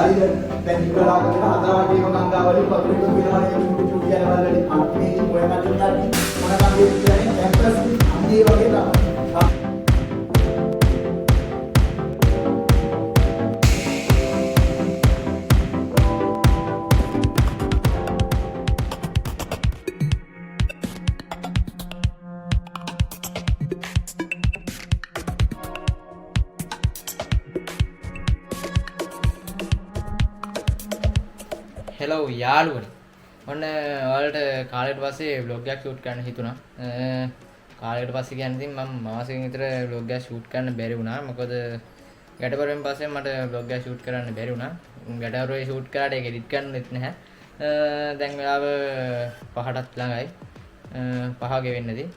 හරිද? දැන් ඉවරාගෙන හතරවටේම ගංගාවලින් වතුර එකතු වෙනවනේ චුටි චුටි යන වලදී අන්තිමේ මොය මතින් යන්නේ මොන කම්බේ කියන්නේ කැම්පස් අන්නේ වගේ තමයි. හෙලෝ යාළුවනි ඔන්න ඔයාලට කාලෙකට පස්සේ vlog එකක් shoot කරන්න හිතුණා. කාලෙකට පස්සේ කියන්නේ ඉතින් මම මාසෙකින් විතර vlog එකක් shoot කරන්න බැරි වුණා. මොකද ගැටපරුවෙන් පස්සේ මට vlog එකක් shoot කරන්න බැරි වුණා. ගැටපරුවේ shoot කරාට ඒක edit කරන්නෙත් නැහැ. දැන් වෙලාව 5ටත් ළඟයි. 5 ගෙවෙන්නේදී.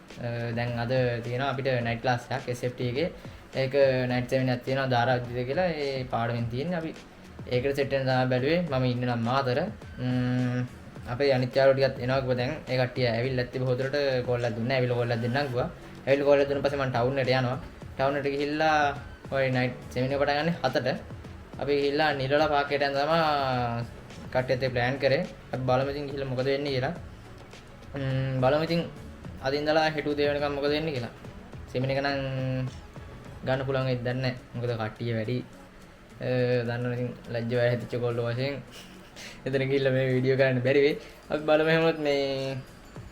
දැන් අද තියෙනවා අපිට night class එකක් SFT එකේ. ඒක night seminar එකක් තියෙනවා ධාරාවිද්‍යාව කියලා. ඒ පාඩමෙන් තියෙන්නේ අපි ඒකට සෙට් වෙන තමයි බැලුවේ. මම ඉන්න නම් මාතර අපේ අනිත් යාළුවෝ ටිකත් එනවා කිව්වා. දැන් ඒ කට්ටිය ඇවිල්ලා තිබ්බ හොදට කෝල් එකක් දුන්නා. ඇවිල්ලා කෝල් එකක් දෙන්නම් කිව්වා. ඇවිල්ලා කෝල් එකක් දුන්න පස්සේ මම ටවුන් එකට යනවා. ටවුන් එකට ගිහිල්ලා ඔය නයිට් සෙමිනාර් පටන් ගන්න 7ට. අපි ගිහිල්ලා නිරලා පාර්කේට යන තමයි කට්ටියත් ඒ ප්ලෑන් කරේ. අපි බලමු ඉතින් ගිහිල්ලා මොකද වෙන්නේ කියලා. බලමු ඉතින් අද ඉඳලා හෙට උදේ වෙනකම් මොකද වෙන්නේ කියලා. සෙමිනාර් එක නම් ගන්න පුළුවන් වෙයිද දන්නේ නැහැ. මොකද කට්ටිය වැඩි දන්නවනේ ඉතින් ලැජ්ජ වය හැදිච්ච කොල්ලෝ වශයෙන් එතන ගිහිල්ලා මේ වීඩියෝ කරන්න බැරි වෙයි. අපි බලමු එහෙමත් මේ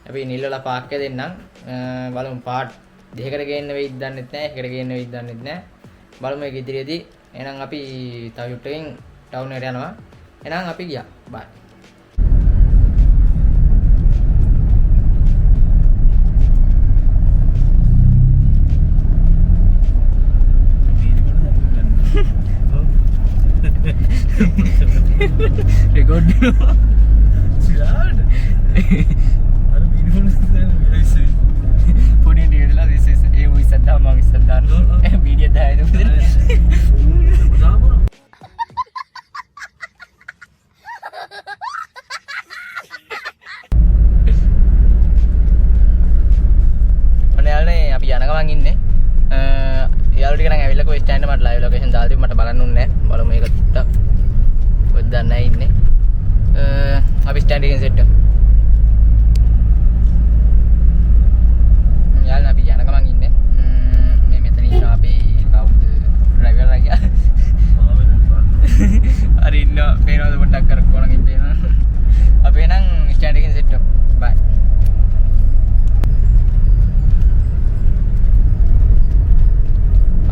අපි නිල්ලලා පාක් එක දෙන්නම්. බලමු පාට් දෙකකට ගේන්න වෙයිද දන්නෙත් නැහැ. එකකට ගේන්න වෙයිද දන්නෙත් නැහැ. බලමු ඒක ඉදිරියේදී. එහෙනම් අපි තව යුට් එකකින් ටවුන් එකට යනවා. එහෙනම් අපි ගියා. බයි. Record dulu. Silakan. Ada beautiful sesuatu yang bisa. Pun ini adalah this is wisata mang wisata. Video dah itu betul. Betul. ඔන්න යාළුවනේ අපි යන ගමන් ඉන්නේ. යාළුවෝ ටික නම් ඇවිල්ලා කොයි ස්ටෑන්ඩ් මට ලයිව් ලොකේෂන් දාලා තිබ්බ මට බලන්න උන්නේ නැහැ. බලමු මේක ටිකක්. කොහෙද නැහැ ඉන්නේ. අපි ස්ටෑන්ඩ් එකෙන් සෙට් වෙමු. යාළුවනේ අපි යන ගමන් ඉන්නේ. මේ මෙතන ඉන්නවා අපි කවුද ඩ්‍රයිවර් ලා. හරි ඉන්නවා. පේනවද පොඩ්ඩක් කර කොනකින් පේනවා. අපි එහෙනම් ස්ටෑන්ඩ් එකෙන් සෙට් වෙමු. බයි.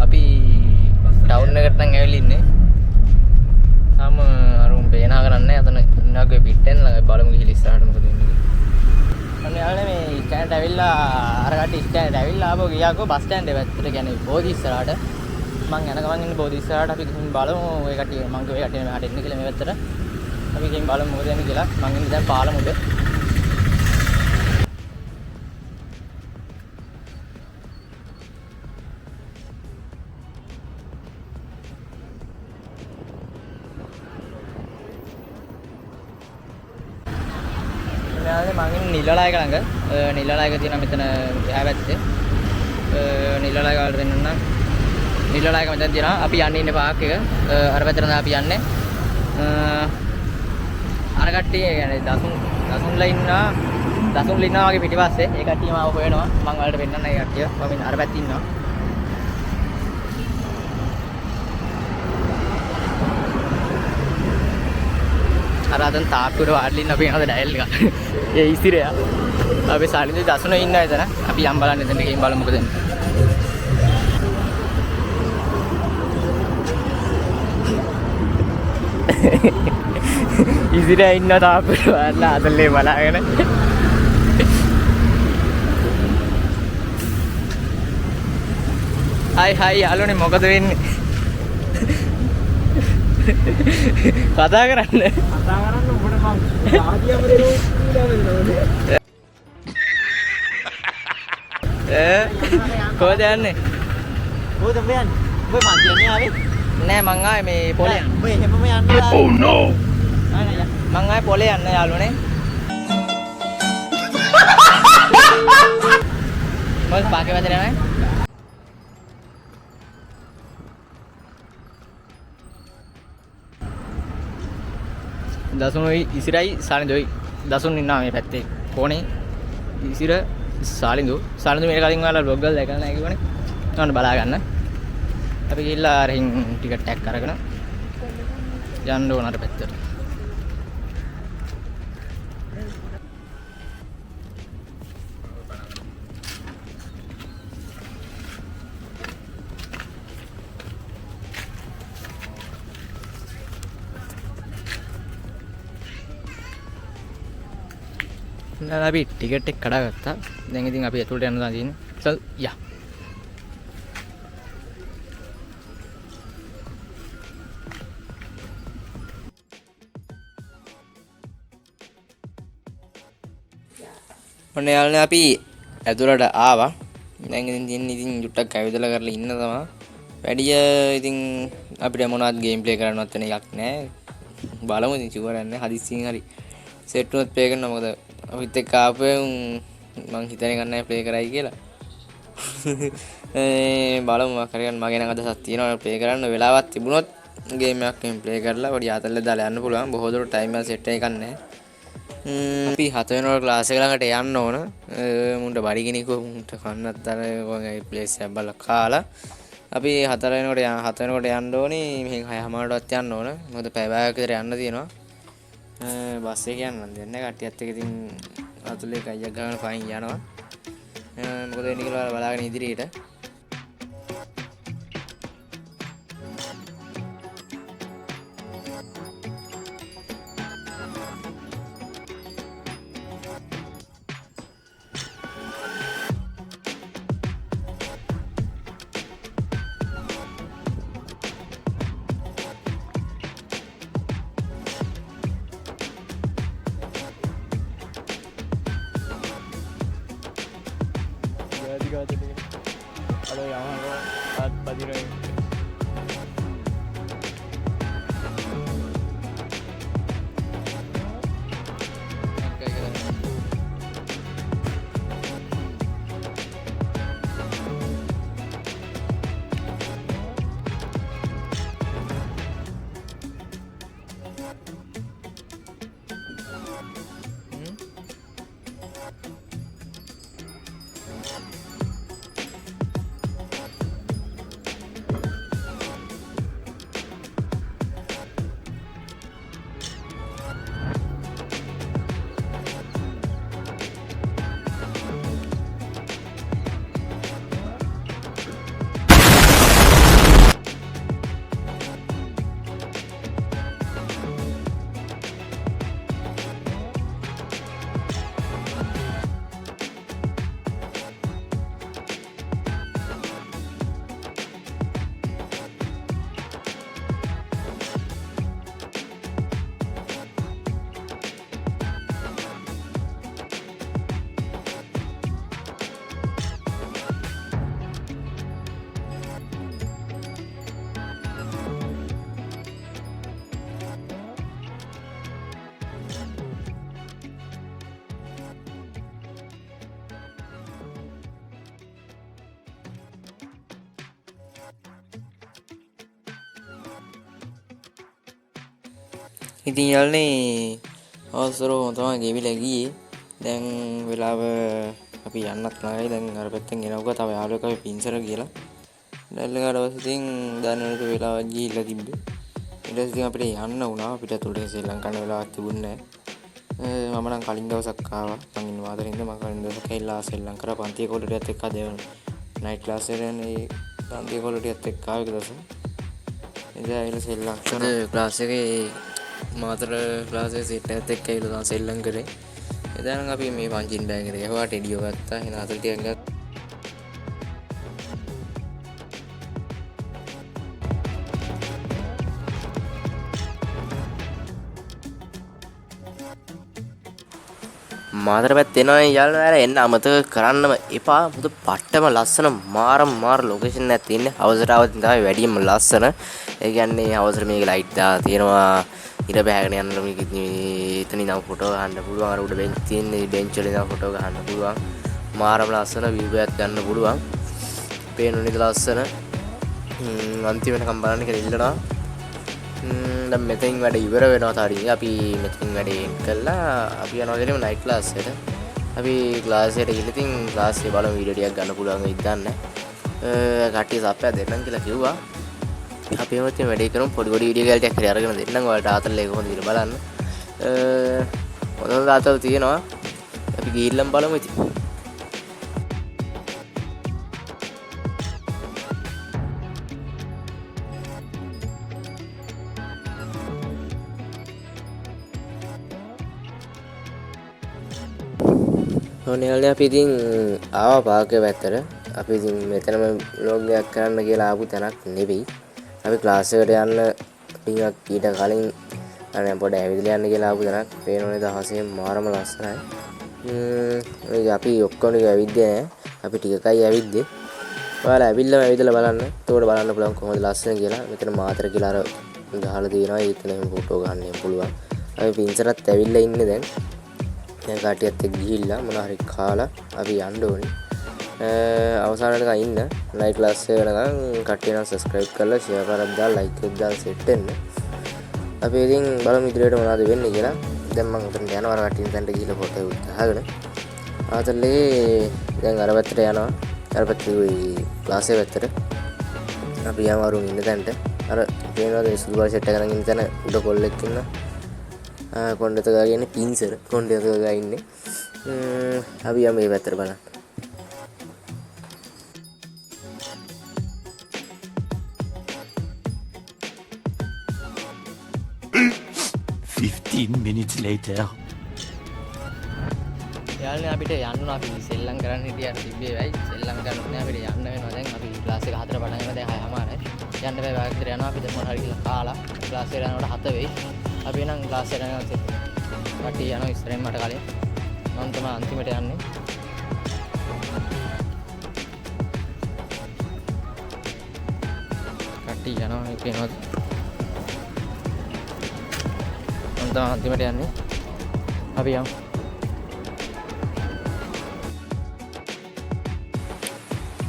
අපි ටවුන් එකට නම් ඇවිල්ලා ඉන්නේ. තාම අරුම් පේනා කරන්නේ අතන ඉන්නකෝ පිටෙන් ළඟ බලමු ගිහලා ඉස්සරහට මොකද වෙන්නේ කියලා. අන්න යාළුවනේ මේ ස්ටෑන්ඩ් ඇවිල්ලා අර කට්ටිය ස්ටෑන්ඩ් ඇවිල්ලා ආපහු ගියාකෝ බස් ස්ටෑන්ඩ් එක පැත්තට කියන්නේ බෝධි ඉස්සරහට. මං යන ගමන් ඉන්නේ බෝධි ඉස්සරහට. අපි ගිහින් බලමු ඔය කට්ටිය මං කිව්වා ඒ කට්ටිය මෙහාට එන්න කියලා මේ පැත්තට. අපි ගිහින් බලමු මොකද වෙන්නේ කියලා. මං ඉන්නේ දැන් පාලමුද. මම නිලලා එක ළඟ නිලලා එක තියෙනවා මෙතන එහා පැත්තේ. නිලලා එක වලට දෙන්නම්. නිලලා එක මෙතන තියෙනවා. අපි යන්නේ ඉන්නේ පාක් එක. අර පැත්තට තමයි අපි යන්නේ. අර කට්ටිය يعني දසුන්ලා ඉන්නවා. දසුන්ලා ඉන්නවා වගේ පිටිපස්සේ. ඒ කට්ටිය මාව හොයනවා. මම වලට වෙන්නන්න ඒ කට්ටිය. මම අර පැත්තේ ඉන්නවා. අර අතන තාක්කුවට වාඩිලා ඉන්න අපි යනද ඩයල් එක. ඒ ඉසිරයා. අපි සාලින්ද දසුනේ ඉන්නවා එතන. අපි යම් බලන්න එතන ගිහින් බලමු මොකද වෙන්නේ. ඉසිරයා ඉන්න තාක්කුවට වාඩිලා අතල්ලේ බලාගෙන. හයි යාළුවනේ මොකද වෙන්නේ? කතා කරන්න උඹට මං ආදියම දෙනෝ කියලා කොහෙද යන්නේ? කොහෙද යන්නේ? ඔබ මං කියන්නේ ආවේ? නෑ මං ආවේ මේ පොලේ. ඔබ එහෙමම යන්න. Oh no. මං ආවේ පොලේ යන්න යාළුවනේ. මොකද පාකේ වැදලා නැහැ? දසුනුයි ඉසිරයි සාලින්දුයි දසුන් ඉන්නවා මේ පැත්තේ කොනේ ඉසිර සාලින්දු මේ කලින් ඔයාලා බ්ලොග් වල දැකලා නැහැ කිව්වනේ ඔන්න බලා ගන්න අපි ගිහිල්ලා අරින් ටිකට් එකක් අරගෙන යන්න ඕන අර පැත්තට දැන් අපි ටිකට් එක කඩාගත්තා. දැන් ඉතින් අපි ඇතුළට යන්න තියෙන්නේ. චල් යා. ඔන්න යාළුවනේ අපි ඇතුළට ආවා. දැන් ඉතින් ජුට්ටක් ඇවිදලා කරලා ඉන්න තමයි. වැඩිය ඉතින් අපිට මොනවද ගේම් ප්ලේ කරන්නවත් වෙන එකක් නැහැ. බලමු ඉතින් ෂුවර් නැහැ. හදිස්සියෙන් හරි සෙට් වුණොත් ප්ලේ කරනවා. මොකද අපිත් එක්ක ආපුවෙන් මං හිතන්නේ ගන්නෑ ප්ලේ කරයි කියලා. බලමු මොකක් හරි ගන්න මගේ නම් අදහසක් තියෙනවා ප්ලේ කරන්න වෙලාවක් තිබුණොත් ගේම් එකක් එහෙම ප්ලේ කරලා පොඩි ආතල්ලේ දාලා යන්න පුළුවන්. බොහෝ දුරට ටයිම් එක සෙට් එකක් නැහැ. අපි 7 වෙනි ක්ලාස් එක ළඟට යන්න ඕන. මුන්ට බඩගිනි කොහොමද කන්නත් අර වගේ ප්ලේස් එකක් බලලා කාලා අපි 4 වෙනකොට යන්න ඕනේ. මෙහෙන් 6:00ට යන්න ඕන. මොකද පැය භාගයක් විතර යන්න තියෙනවා. බස් එක යන්න දෙන්නේ කට්ටියත් එක්ක ඉතින් අතුලේ කයියක් ගන්න ෆයින් යනවා. මොකද වෙන්නේ කියලා බලාගෙන ඉදිරියට Kalau yang apa badirai ඉතින් යාළුවනේ අවසරෝ තමයි ගෙවිලා ගියේ. දැන් වෙලාව අපි යන්නත් නැගයි. දැන් අර පැත්තෙන් එනවක තව යාළුවෙක් අපි පින්සර ගිහලා. දැල්ලකට පස්සේ දැන් වෙලාව ගිහිල්ලා තිබ්බේ. ඊට පස්සේ අපිට යන්න වුණා. අපිට තුඩේ ශ්‍රී ලංකාවේ වෙලාවක් තිබුණේ නැහැ. මම නම් කලින් දවසක් ආවා. මං ඉන්න වාදරින්ද මම කලින් දවසක් ඇවිල්ලා ශ්‍රී ලංකාවේ පන්තියේ කොල්ලටියත් එක්ක ආදේවන. නයිට් ක්ලාස් එකේ පන්තියේ කොල්ලටියත් එක්ක ආවේ දවස. එදා ඇවිල්ලා ශ්‍රී ලංකාවේ ක්ලාස් එකේ මාතර ක්ලාස් එකේ සීට් එකත් එක්ක ඇවිල්ලා තමයි සෙල්ලම් කරේ. එදා නම් අපි මේ පංචින් බෑග් එකට ගහුවා ටෙඩියෝ ගත්තා. එන අතල් ටිකක් ගත්තා. මාතර පැත්තේ එනවා යාළුවෝ එන්න අමතක කරන්නම එපා. මොකද පට්ටම ලස්සන මාර ලොකේෂන් එකක් තියෙන්නේ. අවසරාවත් තමයි වැඩිම ලස්සන. ඒ කියන්නේ අවසර මේක ලයිට් දාලා තියෙනවා. ඉර බෑගෙන යන්න මේක එතන ඉඳන් ෆොටෝ ගන්න පුළුවන්. අර උඩ බෙන්ච් තියෙන්නේ. බෙන්ච් වල ඉඳන් ෆොටෝ ගන්න පුළුවන්. මාරම ලස්සන view එකක් ගන්න පුළුවන්. පේනුනේ ලස්සන. අන්තිම වෙනකම් බලන්න කියලා ඉල්ලනවා. දැන් මෙතනින් වැඩ ඉවර වෙනවා තාරින්. අපි මෙතනින් වැඩේ කළා. අපි යනවා කියලා නයිට් ක්ලාස් එකට. අපි ක්ලාස් එකට ගිහලා ඉතින් ක්ලාස් එකේ බලමු වීඩියෝ ටිකක් ගන්න පුළුවන් වෙයිද දන්නේ නැහැ. කට්ටිය සප්පයක් දෙන්නම් කියලා කිව්වා. අපි එමත් වැඩේ කරමු. පොඩි වීඩියෝ ගාල් ටිකක් හරි අරගෙන දෙන්නම් ඔයාලට ආතල් එක කොහොමද කියලා බලන්න. හොඳ ආතල් තියෙනවා. අපි ගිහිල්ලාම බලමු ඉතින්. ඔන්නයාලේ අපි ඉතින් ආවා පාර්කේ පැත්තට. අපි ඉතින් මෙතනම vlog එකක් කරන්න කියලා ආපු තැනක් නෙවෙයි. අපි ක්ලාස් එකට යන්න ටිකක් ඊට කලින් අනේ පොඩ ඇවිදලා යන්න කියලා ආපු තැනක්. පේනෝනේ දහසේ මාරම ලස්සනයි. අපි ඔක්කොම ටික ඇවිද්දේ නැහැ. අපි ටිකකයි ඇවිද්දේ. ඔයාලා ඇවිදලා බලන්න. එතකොට බලන්න පුළුවන් කොහොමද ලස්සන කියලා. මෙතන මාතර කියලා අර ගහලා තියෙනවා. ඒකනේ ෆොටෝ ගන්න පුළුවන්. අපි පින්සරත් ඇවිල්ලා ඉන්නේ දැන්. දැන් කාටියත් එක්ක ගිහිල්ලා මොනවා හරි කාලා අපි යන්න ඕනේ. අවසානට ඉන්න නයිට් ක්ලාස් එක වෙනකන් කට්ටිය නම් subscribe කරලා share කරලා දාලා like එකක් දාලා set වෙන්න. අපි ඉතින් බලමු ඉදිරියට මොනවද වෙන්නේ කියලා. දැන් මම උතන යනවා අර කට්ටියන් තැනට ගිහිල්ලා ෆොටෝ එකක් ගහගෙන. ආතල්ලේ දැන් අර පැත්තට යනවා. අර පැත්තේ ක්ලාස් එක පැත්තට. අපි යමු අරුන් ඉන්න තැනට. අර පේනවාද සුදු බල සෙට් එක කරන් ඉන්න තැන උඩ කොල්ලෙක් ඉන්නවා. කොණ්ඩෙත ගාගෙන පින්සර කොණ්ඩෙත ගා ඉන්නේ. අපි යමු මේ පැත්තට බලන්න. 15 minutes later. යාළුවනේ අපිට යන්න අපි සෙල්ලම් කරන්න හිටියට තිබ්බේ වෙයි. සෙල්ලම් කරන්න ඕනේ අපිට යන්න වෙනවා දැන්. අපි ක්ලාස් එක 4 පටන් ගන්න දැන් 6:00මාරයි. යන්න බෑ වාග් විතර යනවා. අපි දැන් මොනවා හරි කියලා කාලා ක්ලාස් එකට යනකොට 7 වෙයි. අපි නම් ක්ලාස් එකට යනවා සෙට්. කට්ටිය යනවා ඉස්සරහින් මට කලින්. මම තමයි අන්තිමට යන්නේ. කට්ටිය යනවා මේ පේනවද? මම තමයි අන්තිමට යන්නේ. අපි යමු.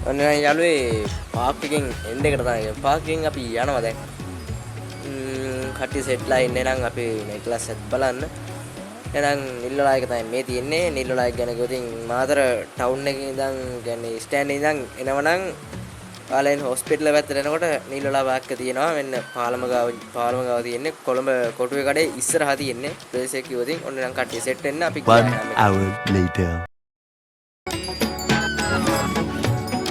ඔන්න යාළුවේ පාක් එකෙන් එන්ඩ් එකට තමයි. පාක් එකෙන් අපි යනවා දැන්. කට්ටිය සෙට්ලා ඉන්නේ නම් අපි නයිට් ක්ලාස් එකත් බලන්න. එහෙනම් නිල්ලලා එක තමයි මේ තියෙන්නේ. නිල්ලලා එක ගැන කිව්වොත් මාතර ටවුන් එකේ ඉඳන් කියන්නේ ස්ටෑන්ඩ් ඉඳන් එනවනම් පාලෙන් හොස්පිටල් පැත්තට එනකොට නිල්ලලා පාක් එක තියෙනවා. මෙන්න පාලම ගාව තියෙන්නේ. කොළඹ කොටුවේ කඩේ ඉස්සරහා තියෙන්නේ. ප්ලේස් එක කිව්වොත් ඔන්න නම් කට්ටිය සෙට් වෙන්න අපි 1 hour later.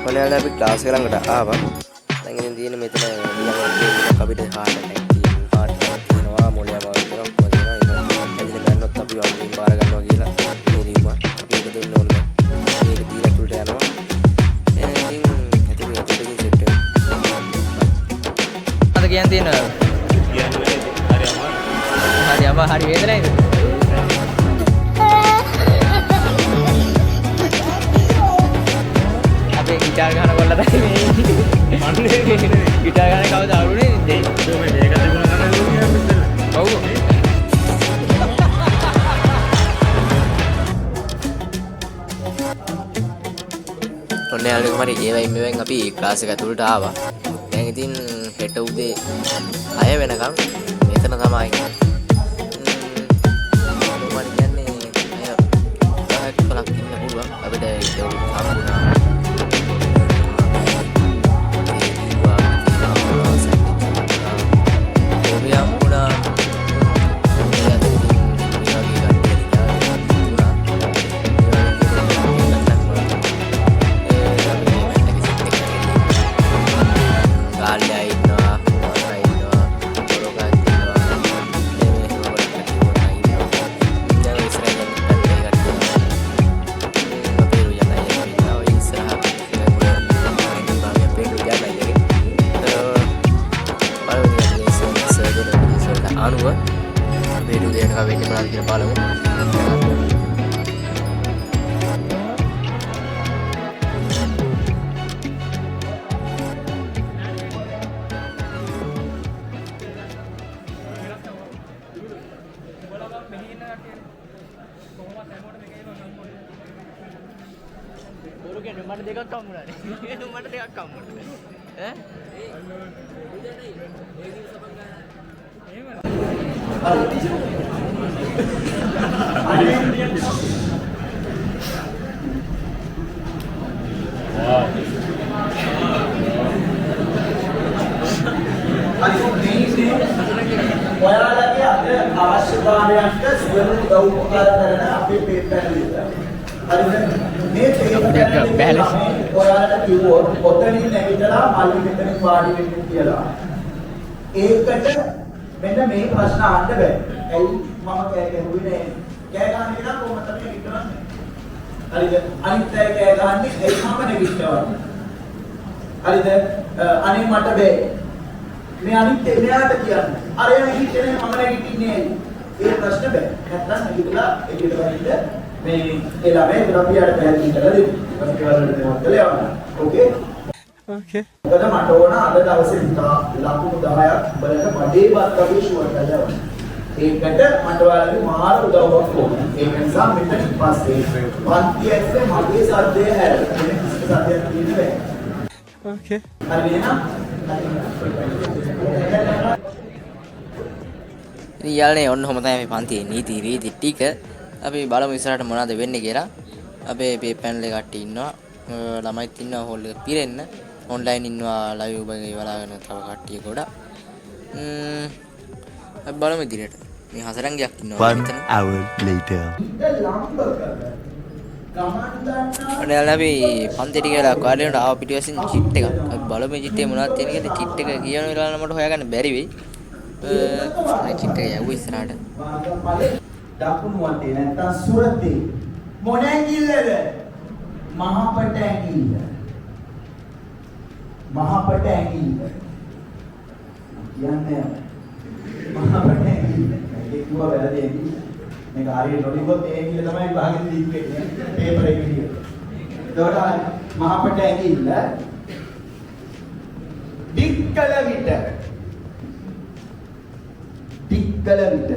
ඔයාලා අපි ක්ලාස් එක ළඟට ආවා. දැන් ඉතින් තියෙන්නේ මෙතන ඊළඟට අපිට හාඩ් තියෙනවා මොළයම වගේ මොකද වෙනවා ඒක බැන්නොත් අපි වගේ බාර ගන්නවා කියලා ඉරීම අපි ඒක දෙන්න ඕනේ. මේක දීලා තුලට යනවා. එහෙනම් ඉතින් හිතේ සෙට් වෙනවා. අද කියන් තියෙනවා. හරි වේදනයිද? गिटार गाना बोल रहा था गिटार गाने का दारू नहीं दे तो मैं देखा था गाना गाने बाबू ඔන්න යාළුවෝ මම ඒවයි මෙවෙන් අපි ක්ලාස් එක ඇතුළට ආවා. දැන් ඉතින් හෙට උදේ 6 වෙනකම් මෙතන තමයි. මම කියන්නේ අය කලක් ඉන්න පුළුවන්. අපිට ඒක හම්බුණා. අනුව වීඩියෝ දෙකක් වෙන්නේ මොනවද කියලා බලමු. මට දෙකක් හම්බුණානේ. මට දෙකක් හම්බුණා. ඈ? ඔයාලගේ අද අවශ්‍යතාවයන්ට සියලු උදව් උපකාර කරන අපේ පේපර් එක. හරිද? මේ පේපර් එක ඔයාලට කිව්වොත් ඔතනින් නැගිටලා මල්ලි මෙතනින් වාඩි වෙන්න කියලා. ඒකට මෙන්න මේ ප්‍රශ්න අහන්න බෑ. ඇයි මම කෑ ගැහුවේ නෑ? කෑ ගන්න එක කොහොමද තමයි ඉක්‍රන්නේ? හරිද? අනිත් අය කෑ ගහන්නේ ඇයි මම නැගිටවන්නේ? හරිද? අනේ මට බෑ. මේ අනිත් එයාට කියන්නේ අර එයා හිතන්නේ මම නැගිටින්නේ ඇයි? ඒ ප්‍රශ්න බෑ. නැත්තම් නැගිටලා එකට වරින්ද මේ ඒ ළමයි ග්‍රැෆියාට පැහැදිලි කරලා දෙන්න. ඊපස්සේ වලට දෙනවා කියලා යවන්න. ඕකේ? ඕකේ. මොකද මට ඕන අද දවසේ පුතා ලකුණු 10ක් බලන්න බඩේවත් වගේ ෂුවර් කරලා යවන්න. ඒකට මට ඔයාලගේ මාර උදව්වක් ඕන. ඒක නිසා මෙතනින් පස්සේ පන්ති ඇස්සේ මගේ සද්දය හැරෙන්න. වෙන කිසිම සද්දයක් තියෙන්නේ නැහැ. ඕකේ. හරි නේද? යාළුවනේ ඔන්න ඔහොම තමයි මේ පන්තියේ නීති රීති ටික. අපි බලමු ඉස්සරහට මොනවද වෙන්නේ කියලා. අපේ මේ පැනල් එක කට්ටිය ඉන්නවා. ළමයිත් ඉන්නවා හෝල් එක පිරෙන්න. ඔන්ලයින් ඉන්නවා ලයිව් එකේ බලාගෙන තව කට්ටිය ගොඩක්. අපි බලමු ඉදිරියට. මේ හසරංගයක් ඉන්නවා 1 hour later. ඔන්න අපි පන්තියට ගිහලා කාලේට ආව පිටිපස්සෙන් චිට් එකක්. අපි බලමු මේ චිට් එකේ මොනවද තියෙන කියලා. චිට් එක කියන වෙලාවට මට හොයාගන්න බැරි වෙයි. චිට් එක යවුවා ඉස්සරහට. දකුණු වටේ නැත්තම් සුරතේ මොන ඇඟිල්ලද? මහපට ඇඟිල්ල. මහපට ඇඟිල්ල. කියන්නේ මහපට ඇඟිල්ල. ඒක කිව්වා වැරදි ඇඟිල්ල. මේක හරියට නොලිව්වොත් ඒ ඇඟිල්ල තමයි භාගෙට දීප් වෙන්නේ. පේපර් එකේ විදියට. ඒකට මහපට ඇඟිල්ල දික්කල විට. දික්කල විට.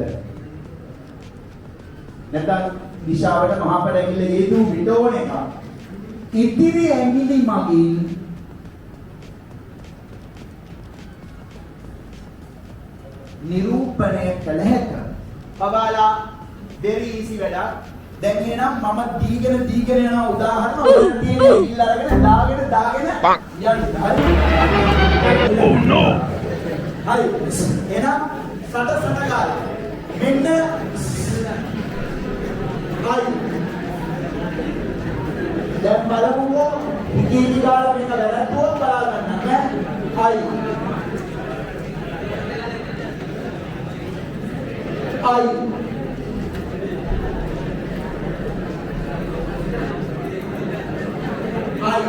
නැත්නම් දිශාවට මහපට ඇඟිල්ල හේතු විඩෝන එක. ඉතිරි ඇඟිලි මගින් නිරූපණය කළ හැක. බබාලා very easy වැඩක්. දැන් එහෙනම් මම දීගෙන යන උදාහරණ ඔයාලට තියෙන ඇඟිල්ල අරගෙන දාගෙන යන්න. හරි. Oh no. හරි. එහෙනම් සටසටකාර මෙන්න දැන් බලමුකෝ ඉකීලි ගාලා මේක වැරද්දුවොත් බලා ගන්න ඈ. හයි. හයි. හයි.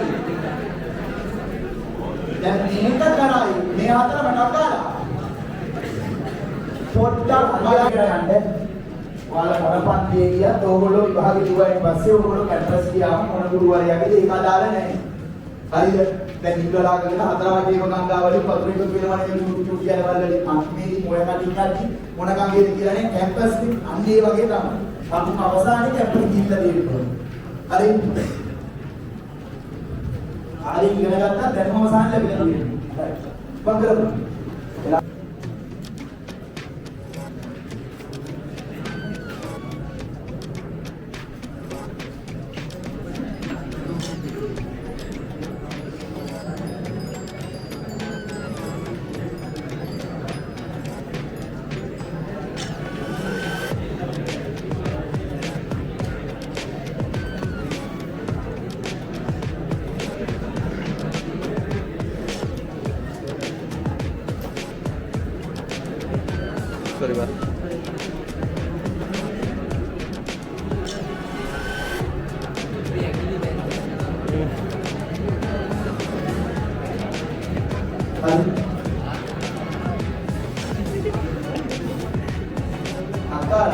දැන් මේක කරයි මේ හතරම නගලා පොඩ්ඩක් බලන්න. ඔයාලා මොන පන්තියේ ගියත් ඕගොල්ලෝ විභාගෙ දුවයින් පස්සේ ඕගොල්ලෝ කැම්පස් ගියාම මොන ගුරුවරයාගේද ඒක අදාළ නැහැ. හරිද? දැන් ඉඳලාගෙන හතර වටේම ගංගාවලින් පතුරු එකතු වෙනවනේ චුටි චුටි යන වලදී අන්තිමේදී මොය කටින්කදී මොන ගංගේද කියලානේ කැම්පස් එක අන්න ඒ වගේ තමයි. අපි අවසානයේ කැම්පස් ගිහිල්ලා දෙන්න. හරි? හරි ඉගෙන ගත්තා දැන් අවසාන ලැබෙනවා. හරි. බංගලපො. Sorry, Pak. Akal,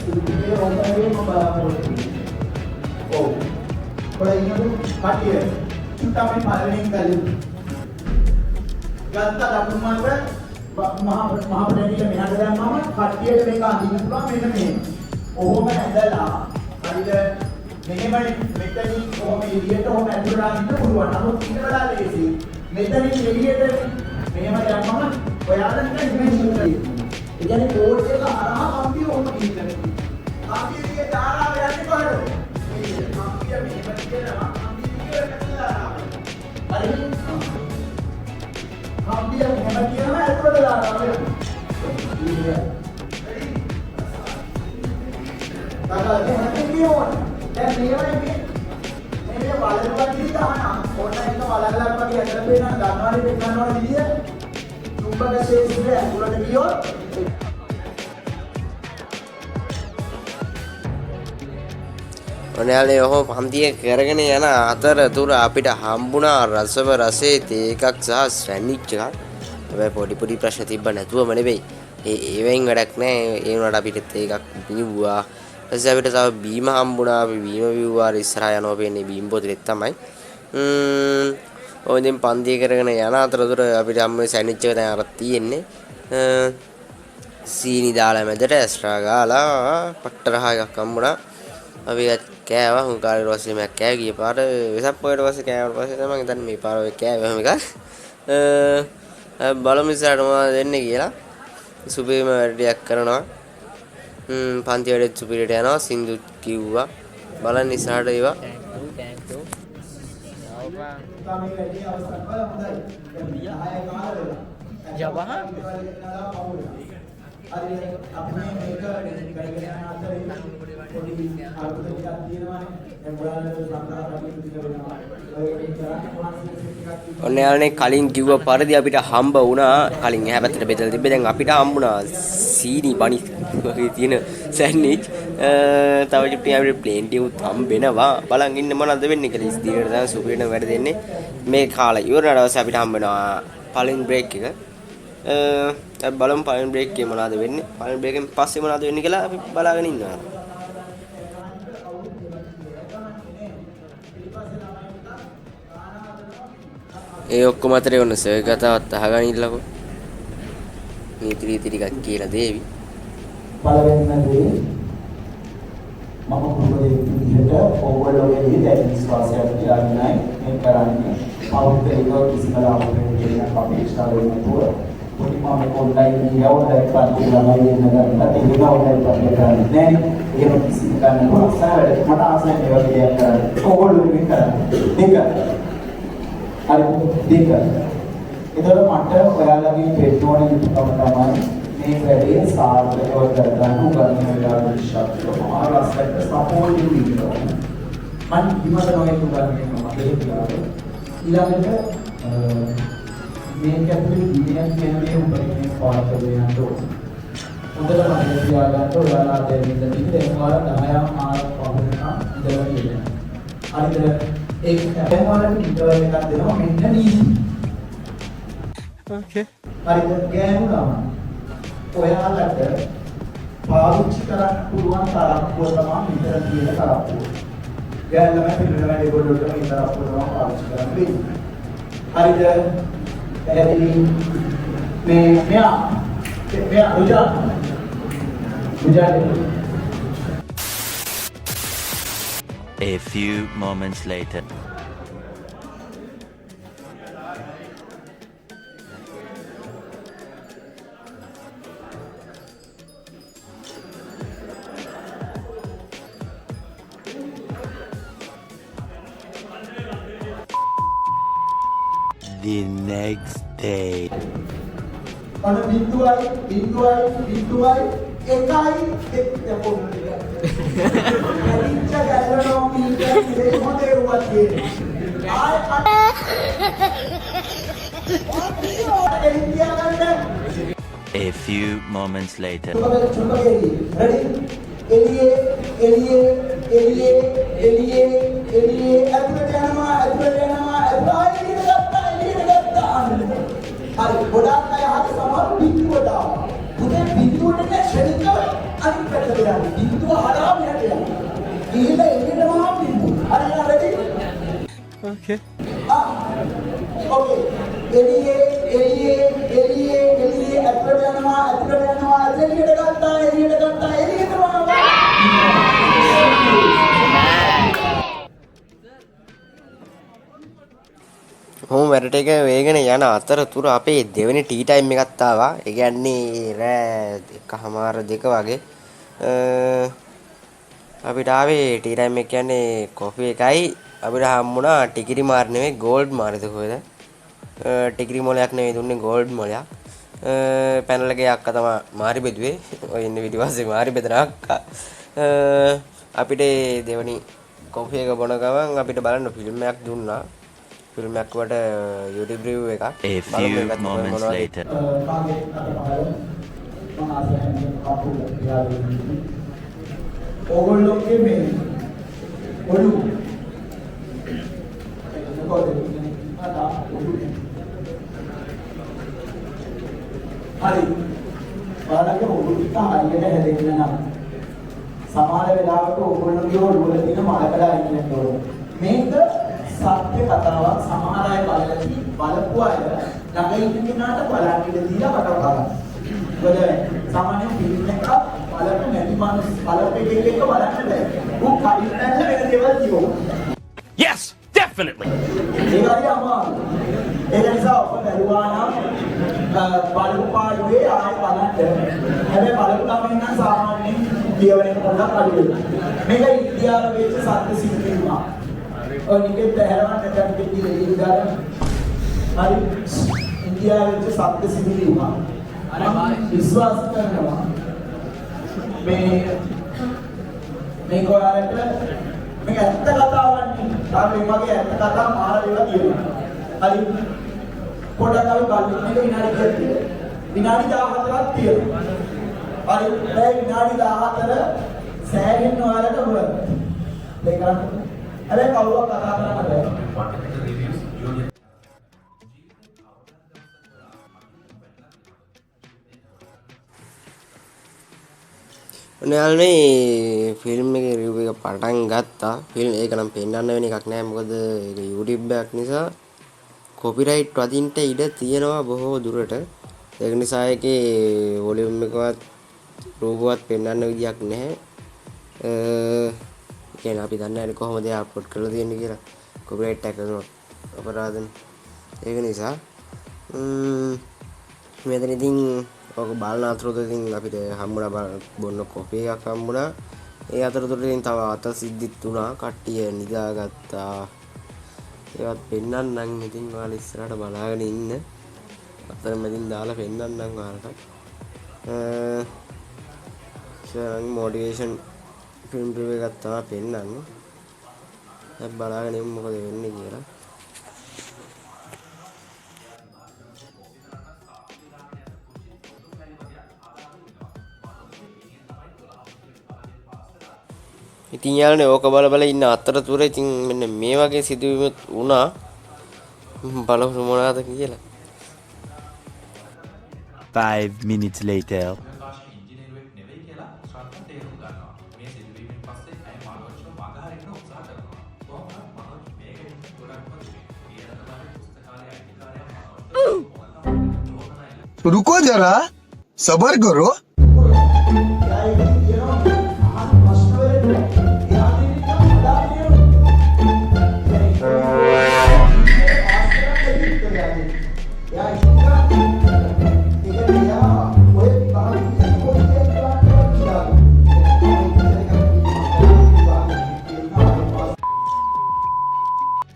sebetulnya orang ini membawa oh, kalau ini tuh pakai kita main paling kali. Ganta dapat mana? මහපට ඇඟිල්ල මෙහාට දැම්මම කට්ටියට මේක අඳින්න පුළුවන් මෙන්න මේ. ඔහොම ඇඳලා හරිද? මෙහෙමනේ මෙතනින් ඔහොම එළියට ඔහොම ඇතුළට අඳින්න පුළුවන්. නමුත් ඊට වඩා ලේසි. මෙතනින් එළියට මෙහෙම දැම්මම ඔයාලට ඉමේජ් කරගන්න. ඒ කියන්නේ කෝඩ් එක හරහා කම්පිය ඕම කිව්වනේ. කම්පියගේ දාරාව යන්නේ කොහරද? මේ කම්පිය මෙහෙම කියනවා කම්පිය කියලා. හරිද? කම්පිය මෙහෙම කියනවා ඇතුළට දාරාව යනවා. දැන් මේවා මේ වලකට දිහා ඕනෑම වලල්ලක් වගේ ඇදලා පේනවා ගන්නවානේ පෙන්නනවා විදිය චුම්බක ශේෂ්ත්‍රය ඇතුළට ගියොත් ඔයාලේ ඔහොම පන්තිය කරගෙන යන අතරතුර අපිට හම්බුණා රසව රසේ තේ එකක් සහ සැන්ඩ්විච් එකක්. හැබැයි පොඩි ප්‍රශ්න තිබ්බ නැතුවම නෙවෙයි. ඒවෙන් වැඩක් නැහැ. ඒ වුණාට අපිට තේ එකක් බිව්වා. ඊපස්සේ අපිට තව බීම හම්බුණා. අපි බීම බිව්වා. ඉස්සරහා යනවා වෙන්නේ බීම බෝතලෙත් තමයි. ඔය ඉතින් පන්තිය කරගෙන යන අතරතුර අපිට හම්බුනේ සැන්ඩ්විච් එක දැන් අර තියෙන්නේ. සීනි දාලා මැදට එක්ස්ට්‍රා ගාලා පට්ට රහ එකක් හම්බුණා. අපි කෑවා හුඟ කාලේ ඊට පස්සේ මම කෑ ගිය පාර වෙසක් පොයට පස්සේ කෑවට පස්සේ තමයි මම හිතන්නේ මේ පාර ඔය කෑවෙම එකක්. බලමු ඉස්සරහට මොනවද දෙන්නේ කියලා. සුපිරිම වැඩක් කරනවා. පන්ති වැඩේත් සුපිරියට යනවා. සින්දු කිව්වා. බලන්න ඉස්සරහට ඒවා. thank you තමයි වැඩි අවස්ථාවක් හොඳයි. දැන් 10 කාල වෙලා. යවහ හරි අපි මේක කරගෙන යන අතරේ පොඩි අරුත ටිකක් තියෙනවානේ. දැන් ඔයාලට සංග්‍රහ අපි වෙනවා. ඔන්න යාළුවනේ කලින් කිව්ව පරිදි අපිට හම්බ වුණා කලින් එහා පැත්තට බෙදලා තිබ්බේ දැන් අපිට හම්බුණා සීනි බනි වගේ තියෙන සෑන්ඩ්විච් තව චුට්ටියක් අපිට ප්ලේන් ටියුත් හම්බෙනවා බලන් ඉන්න මොනවද වෙන්නේ කියලා ඉස්තිරේට දැන් සුපිරින වැඩ දෙන්නේ මේ කාලේ ඉවරනට පස්සේ අපිට හම්බ වෙනවා පළවෙනි බ්‍රේක් එක අපි බලමු පළවෙනි බ්‍රේක් එකේ මොනවද වෙන්නේ පළවෙනි බ්‍රේක් එකෙන් පස්සේ මොනවද වෙන්නේ කියලා අපි බලාගෙන ඉන්නවා ඒ ඔක්කොම අතරේ ඔන්න සර් කතාවත් අහගෙන ඉන්නකො. නීති රීති ටිකක් කියලා දේවි. පළවෙනිම දේ මම පුරුදු විදිහට ඕවර්ලෝඩ් දැන් විශ්වාසයක් තියාගෙනයි මේ කරන්නේ. පෞද්ගලිකව කිසිම ලාභයක් දෙයක් අපේක්ෂා වෙන්නේ නැතුව පොඩි මම ඔන්ලයින් යවලා පන්ති ළමයි වෙන ගන්න තේරෙන ඔන්ලයින් පන්ති කරන්නේ නැහැ. ඒක කිසිම ගන්න අවස්ථාවක් මට ආසයි මේ වගේ දෙයක් කරන්න. ඕවර්ලෝඩ් එක කරන්න. හරි දෙක. ඒතකොට මට ඔයාලගේ පෙට්‍රෝල් යුතුකම තමයි මේ වැඩේ සාර්ථකව කරගන්න උගන්වන වෙලාවට ශක්තිය මහරස්සට සපෝට් දෙනවා. මම විමසනවා උගන්වනවා කියලා. ඊළඟට මේ කැපිටල් බිලියන් කියන්නේ උපරිමයෙන් පාස් කරගෙන යන්න ඕන. හොඳට මතක තියාගන්න ඔයාලා දැන් ඉඳන් දැන් ඔයාලා 10 ආර පහුවෙනා ඉඳලා තියෙනවා. හරිද? एक कैमरा इंटरवल එකක් දෙනවා මෙන්න DC. okay හරිද? ගෑනුනම ඔයාලට පාවිච්චි කරන්න පුළුවන් තරක්කුව තමයි විතර තියෙන තරක්කුව. ගෑනම පිළිවෙල වැඩි පොඩ්ඩක් මේ තරක්කුව තමයි පාවිච්චි කරන්න වෙන්නේ. හරිද? එහෙනම් මෙයා රුජා A few moments later. The next day. අර බිඳුවයි එකයි එක්ක පොන්නේ. ඇලිච්ච ගැලනෝ මීටර් ඉලේ මොදේ රුවත් තියෙන්නේ. A few moments later. Ready? එළියේ ඇතුළට යනවා හරි ගොඩාක් අය හරි සමහර බිඳුව දානවා. පුතේ බිඳුවට ක්ෂණිකව අනිත් පැත්තට යනවා. බිඳුව හරහා මෙහාට යනවා. ගිහිල්ලා එළියටම බිඳුව. හරි නේද? රෙඩි? okay ඕකේ. එළියේ ඇතුළට යනවා එළියට ගත්තා එළියටම හොම වැඩට එක වේගෙන යන අතරතුර අපේ දෙවෙනි ටී ටයිම් එකක් ආවා. ඒ කියන්නේ රෑ 1:00 වගේ. අපිට ආවේ ටී ටයිම් එක කියන්නේ කොෆි එකයි අපිට හම්බුණා ටිකිරි මාර් නෙවෙයි ගෝල්ඩ් මාර්ද කොහෙද? ටිකිරි මොලයක් නෙවෙයි දුන්නේ ගෝල්ඩ් මොලයක්. පැනල් එකේ අක්කා තමයි මාරි බෙදුවේ. ඔය ඉන්නේ පිටිපස්සේ මාරි බෙදන අක්කා. අපිට දෙවෙනි කොෆි එක බොන ගමන් අපිට බලන්න ෆිල්ම් එකක් දුන්නා. ෆිල්ම් එකක් වට YouTube review එකක්. A few moments later. ඕගොල්ලෝගේ මේ ඔලු හරි බලන්න ඔලු ටික හරියට හැදෙන්න නම් සමහර වෙලාවට ඕගොල්ලෝගේ ඔලුවල තියෙන මලකඩ අයින් ඕන මේක සත්‍ය කතාවක් සමහර අය බලපු අය ළඟ ඉන්න කෙනාට බලන්න ඉඩ දීලා කතා කරනවා මොකද සාමාන්‍ය ෆිල්ම් එකක් බලන්න නැති මිනිස් බලපෙක එක බලන්න බෑ. උන් කලින් නැල්ල වෙන දේවල් කියනවා. Yes, definitely. ඒක හරි අමාරු. ඒක නිසා ඔබ බැලුවා නම් බලපු පාඩුවේ ආයෙ බලන්න. හැබැයි බලපු ළමෙන් නම් සාමාන්‍යයෙන් කියවන එක පොඩ්ඩක් අඩු වෙනවා. මේක ඉන්දියාවේ වෙච්ච සත්‍ය සිද්ධියක්. ඔය නිකෙත් හැරවන්න දැන් කිව්වේ උදාහරණ. හරි ඉන්දියාවේ වෙච්ච සත්‍ය සිද්ධියක්. විශ්වාස කරනවා මේ කොහරට මේක ඇත්ත කතාවක් නේ. මේ වගේ ඇත්ත කතා මාර දේවල් කියනවා. හරි පොඩක් අපි බලමු මේක විනාඩි 14ක් තියෙනවා. හරි ඒ විනාඩි 14 සෑහෙන ඔයාලට හොරක්. ඒක හැබැයි කවුරුත් කතා කරන්න බෑ. ඔයාලනේ ෆිල්ම් එකේ රිවිව් එක පටන් ගත්තා. ෆිල්ම් ඒක නම් පෙන්වන්න වෙන එකක් නෑ. මොකද ඒක YouTube එකක් නිසා කොපිරයිට් වදින්න ඉඩ තියෙනවා බොහෝ දුරට. ඒක නිසා ඒකේ වොලියුම් එකවත් රූපවත් පෙන්වන්න විදියක් නැහැ. කියන්නේ අපි දන්නේ නැහැ කොහොමද ඒක අප්ලෝඩ් කරලා තියෙන්නේ කියලා. කොපිරයිට් එක කරනවා අපරාධනේ. ඒක නිසා මෙතන ඉතින් ඔක බලන අතරතුර ඉතින් අපිට හම්බුණා බොන්න කොපි එකක් හම්බුණා. ඒ අතරතුර ඉතින් තව අත සිද්ධිත් වුණා. කට්ටිය නිදාගත්තා. ඒවත් පෙන්නන්නම් ඉතින් ඔයාලා ඉස්සරහට බලාගෙන ඉන්න. අතරමැදින් දාලා පෙන්නන්නම් ඔයාලට. මොටිවේෂන් ෆිල්ම් රිවිව් එකක් තමයි පෙන්නන්නේ. දැන් බලාගෙන ඉමු මොකද වෙන්නේ කියලා. ඉතින් යාළුවනේ ඕක බල ඉන්න අතරතුර ඉතින් මෙන්න මේ වගේ සිදුවීමක් වුණා. බලමු මොනවද කියලා. 5 minutes later. रुको जरा सबर करो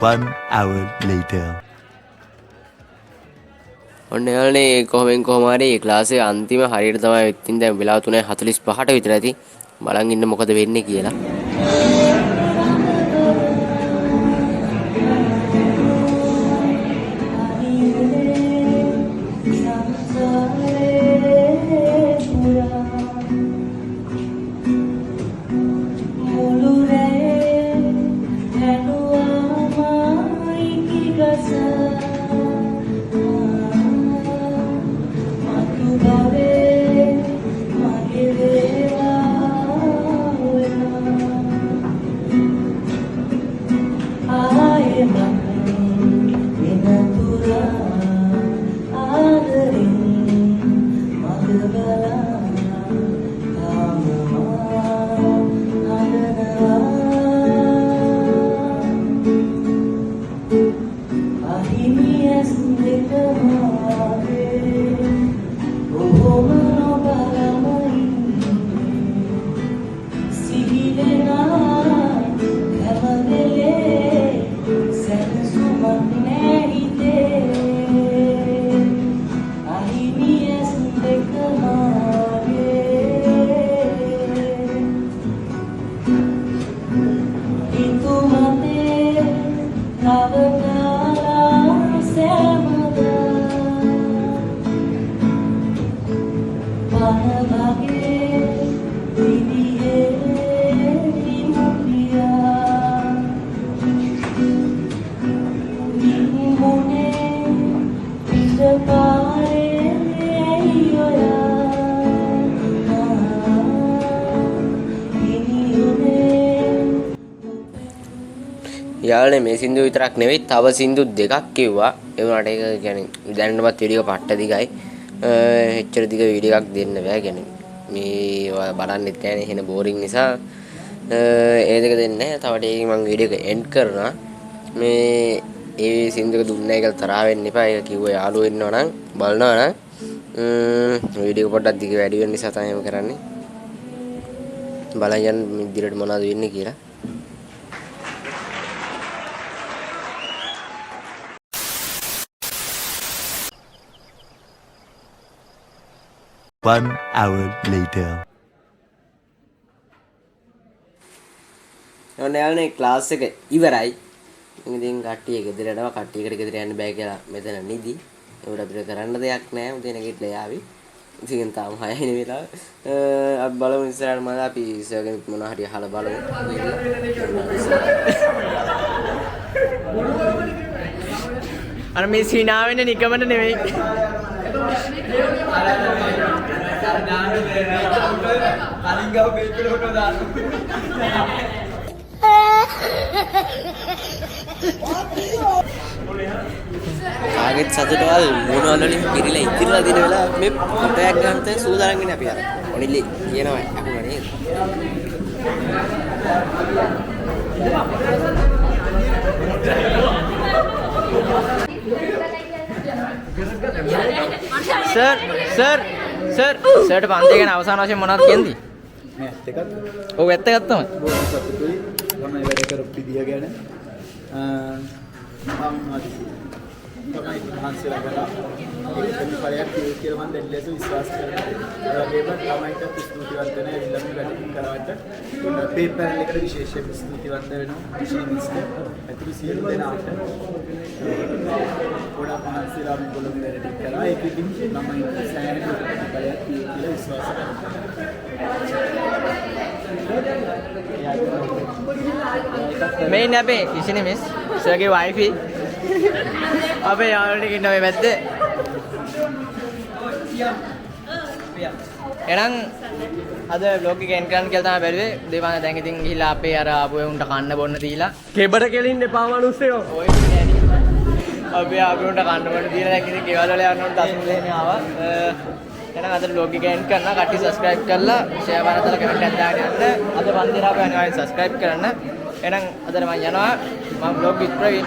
One hour later. ඔන්න යාළුවනේ කොහොම හරි ක්ලාස් එකේ අන්තිම හරියට තමයි ඉතින් දැන් වෙලාව 3:45ට විතර ඇති. බලන් ඉන්න මොකද වෙන්නේ කියලා. යාළුවනේ මේ සින්දුව විතරක් නෙවෙයි තව සින්දු දෙකක් කිව්වා. ඒ වුණාට ඒක කියන්නේ දැනටමත් වීඩියෝ එක පට්ට දිගයි. එච්චර දිග වීඩියෝ එකක් දෙන්න බෑ. කියන්නේ මේ ඔයා බලන්නෙත් නෑනේ එහෙන බෝරින් නිසා ඒ දෙක දෙන්නේ නැහැ. තව ටිකකින් මම වීඩියෝ එක එන්ඩ් කරනවා. මේ ඒ සින්දුව එක දුන්නේ නැහැ කියලා තරහ වෙන්න එපා. ඒක කිව්ව යාළුවෝ ඉන්නවා නම් බලනවා නම් වීඩියෝ එක පොඩ්ඩක් දිග වැඩි වෙන නිසා තමයි එහෙම කරන්නේ. බලන් යන්න ඉදිරියට මොනවද වෙන්නේ කියලා. One hour later. ඔන්න යාළුවනේ ක්ලාස් එක ඉවරයි. ඉතින් කට්ටිය ගෙදර යනවා. කට්ටියකට ගෙදර යන්න බෑ කියලා මෙතන නිදි. ඒකට අපිට කරන්න දෙයක් නැහැ. උදේ නැගිටලා යාවි. ඉතින් තාම 6 වෙනි වෙලාව. අපි බලමු ඉස්සරහට මොනවද අපි ඉස්සරගෙන මොනවා හරි අහලා බලමු. අර මේ සීනා වෙන්නේ නිකමට නෙවෙයි. කාගෙත් සතුටවල් මොනවල වලින් පිරීලා ඉතිරිලා දින වෙලාව මේ කොටයක් ගන්න තේ සූදානම් වෙන්නේ අපි අර. ඔනිලි කියනවා අහුණා නේද? සර්ට පන්ති ගැන අවසාන වශයෙන් මොනවද කියන්නේ? මේ ඇත්ත එකක් ඔව් ඇත්ත ගත්තම. බොහොම සතුටුයි මම මේ වැඩ කරපු විදිය ගැන. මම තමයි මහන්සිලා කළා. ඒක ඵලයක් කියලා මම දැන් ලෙස විශ්වාස කරනවා. ඒ වගේම ළමයිට ස්තුතිවන්ත වෙන ළමයි වැඩ කරාට පේපර් එකට විශේෂයෙන් ස්තුතිවන්ත වෙනවා. ශීනිස්ට ඇතුළු සියලු දෙනාට ගොඩක් මහන්සිලා මේගොල්ලෝ වැඩ කරා. ඒකකින් ළමයිට සෑහෙන ඵලයක් කියලා විශ්වාස කරනවා. මේ ඉන්නේ අපේ කිසිනේ මිස් සර්ගේ වයිෆි අපේ යාළුවෙක් ඉන්න මේ පැත්තේ. එහෙනම් අද vlog එක එන්ඩ් කරන්න කියලා තමයි බැලුවේ. දේවාන දැන් ඉතින් ගිහිල්ලා අපේ අර ආපු උන්ට කන්න බොන්න දීලා කෙබර කෙලින්න එපා මිනිස්සයෝ. ඔය අපි ආපු උන්ට කන්න බොන්න දීලා දැන් ඉතින් ගෙවල් වල යන්න ඕන දසුන් දෙන්නේ ආවා. එහෙනම් අද vlog එක එන්ඩ් කරනවා. කට්ටිය subscribe කරලා share කරලා කමෙන්ට් එකක් දාගෙන යන්න. අද වන්දිරාපේ අනිවාර්යෙන් subscribe කරන්න. එහෙනම් අදට මම යනවා. මම vlog විතර බයි.